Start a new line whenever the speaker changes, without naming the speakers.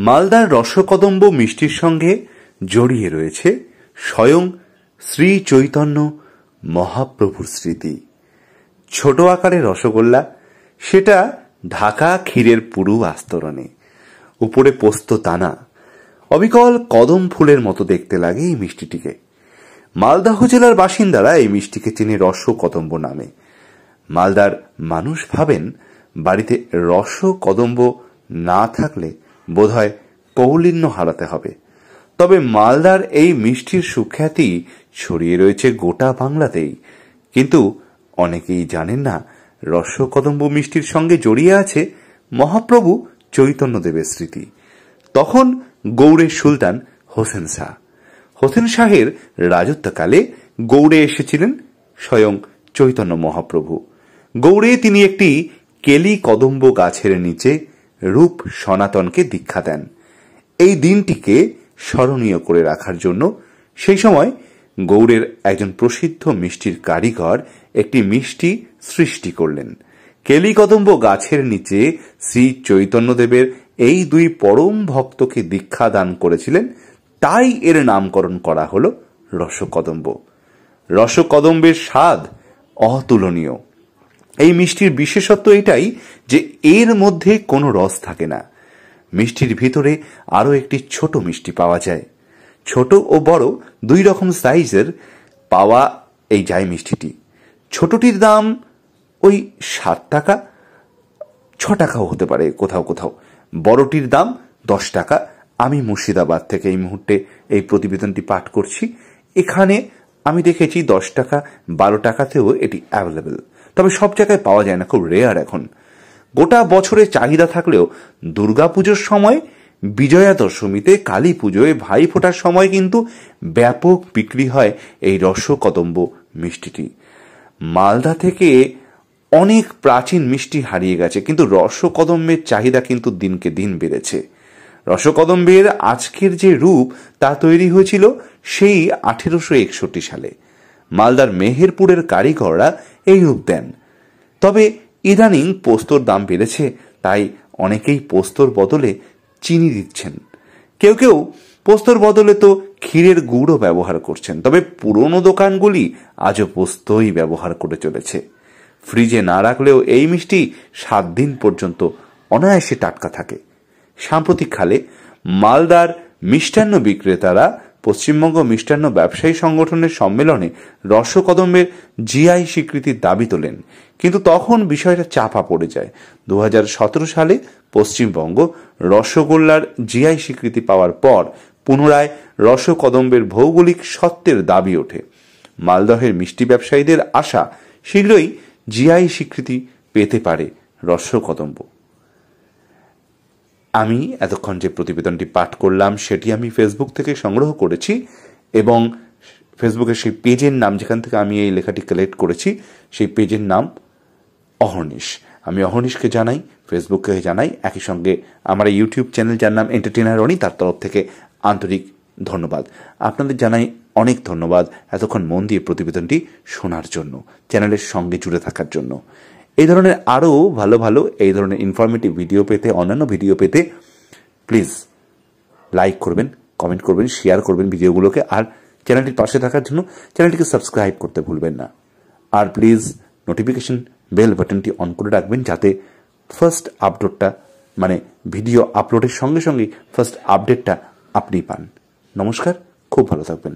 মালদার রসকদম্ব মিষ্টির সঙ্গে জড়িয়ে রয়েছে স্বয়ং শ্রী চৈতন্য মহাপ্রভুর স্মৃতি। ছোট আকারের রসগোল্লা, সেটা ঢাকা ক্ষীরের পুরু আস্তরণে, উপরে পোস্ত দানা, অবিকল কদম ফুলের মতো দেখতে লাগে এই মিষ্টিটিকে। মালদহ জেলার বাসিন্দারা এই মিষ্টিকে চেনে রসকদম্ব নামে। মালদার মানুষ ভাবেন বাড়িতে রসকদম্ব না থাকলে বোধহয় কৌলিন্য হারাতে হবে। তবে মালদার এই মিষ্টির সুখ্যাতি ছড়িয়ে রয়েছে গোটা বাংলাতেই। কিন্তু অনেকেই জানেন না রসকদম্ব মিষ্টির সঙ্গে জড়িয়ে আছে মহাপ্রভু চৈতন্যদেবের স্মৃতি। তখন গৌড়ের সুলতান হোসেন শাহ। হোসেন শাহের রাজত্বকালে গৌড়ে এসেছিলেন স্বয়ং চৈতন্য মহাপ্রভু। গৌড়ে তিনি একটি কেলি কদম্ব গাছের নিচে রূপ সনাতনকে দীক্ষা দেন। এই দিনটিকে স্মরণীয় করে রাখার জন্য সেই সময় গৌড়ের একজন প্রসিদ্ধ মিষ্টির কারিগর একটি মিষ্টি সৃষ্টি করলেন। কেলি কদম্ব গাছের নিচে শ্রী চৈতন্যদেবের এই দুই পরম ভক্তকে দীক্ষা দান করেছিলেন, তাই এর নামকরণ করা হল রসকদম্ব। রসকদম্বের স্বাদ অতুলনীয়। এই মিষ্টির বিশেষত্ব এটাই যে এর মধ্যে কোনো রস থাকে না। মিষ্টির ভিতরে আরও একটি ছোট মিষ্টি পাওয়া যায়। ছোট ও বড় দুই রকম সাইজের পাওয়া এই যায় মিষ্টিটি। ছোটটির দাম ওই 7 টাকা, 6 টাকাও হতে পারে কোথাও কোথাও। বড়টির দাম 10 টাকা। আমি মুর্শিদাবাদ থেকে এই মুহূর্তে এই প্রতিবেদনটি পাঠ করছি। এখানে আমি দেখেছি 10 টাকা, 12 টাকাতেও এটি অ্যাভেলেবেল। তবে সব জায়গায় পাওয়া যায় না, খুব রেয়ার এখন। গোটা বছরে চাহিদা থাকলেও দুর্গাপুজোর সময়, বিজয়া দশমীতে, কালী পুজোয়, ভাই ফোটার সময় কিন্তু ব্যাপক বিক্রি হয় এই রসকদম্ব মিষ্টিটি। মালদা থেকে অনেক প্রাচীন মিষ্টি হারিয়ে গেছে, কিন্তু রসকদম্বের চাহিদা কিন্তু দিনকে দিন বেড়েছে। রসকদম্বের আজকের যে রূপ তা তৈরি হয়েছিল সেই 1861 সালে। মালদার মেহেরপুরের কারিগররা এই রূপ দেন। তবে ইদানিং পোস্তর দাম বেড়েছে, তাই অনেকেই পোস্তর বদলে চিনি দিচ্ছেন। কেউ কেউ পোস্তর বদলে তো ক্ষীরের গুড়ও ব্যবহার করছেন। তবে পুরনো দোকানগুলি আজও পোস্তই ব্যবহার করে চলেছে। ফ্রিজে না রাখলেও এই মিষ্টি 7 দিন পর্যন্ত অনায়াসে টাটকা থাকে। সাম্প্রতিককালে মালদার মিষ্টান্ন বিক্রেতারা পশ্চিমবঙ্গ মিষ্টান্ন ব্যবসায়ী সংগঠনের সম্মেলনে রসকদম্বের জিআই স্বীকৃতির দাবি তোলেন, কিন্তু তখন বিষয়টা চাপা পড়ে যায়। 2017 সালে পশ্চিমবঙ্গ রসগোল্লার জিআই স্বীকৃতি পাওয়ার পর পুনরায় রসকদম্বের ভৌগোলিক সত্ত্বের দাবি ওঠে। মালদহের মিষ্টি ব্যবসায়ীদের আশা শীঘ্রই জিআই স্বীকৃতি পেতে পারে রসকদম্ব। আমি এতক্ষণ যে প্রতিবেদনটি পাঠ করলাম সেটি আমি ফেসবুক থেকে সংগ্রহ করেছি, এবং ফেসবুকের সেই পেজের নাম যেখান থেকে আমি এই লেখাটি কালেক্ট করেছি সেই পেজের নাম অহর্নিশ। আমি অহর্নিশকে জানাই, ফেসবুককে জানাই, একই সঙ্গে আমার ইউটিউব চ্যানেল যার নাম এন্টারটেইনার রনি, তার তরফ থেকে আন্তরিক ধন্যবাদ। আপনাদের জানাই অনেক ধন্যবাদ এতক্ষণ মন দিয়ে প্রতিবেদনটি শোনার জন্য, চ্যানেলের সঙ্গে জুড়ে থাকার জন্য। এই ধরনের আরও ভালো ভালো এই ধরনের ইনফরমেটিভ ভিডিও পেতে, অন্যান্য ভিডিও পেতে প্লিজ লাইক করবেন, কমেন্ট করবেন, শেয়ার করবেন ভিডিওগুলোকে। আর চ্যানেলটির পাশে থাকার জন্য চ্যানেলটিকে সাবস্ক্রাইব করতে ভুলবেন না। আর প্লিজ নোটিফিকেশন বেল বাটনটি অন করে রাখবেন, যাতে ফার্স্ট আপডেটটা, মানে ভিডিও আপলোডের সঙ্গে সঙ্গে ফার্স্ট আপডেটটা আপনি পান। নমস্কার, খুব ভালো থাকবেন।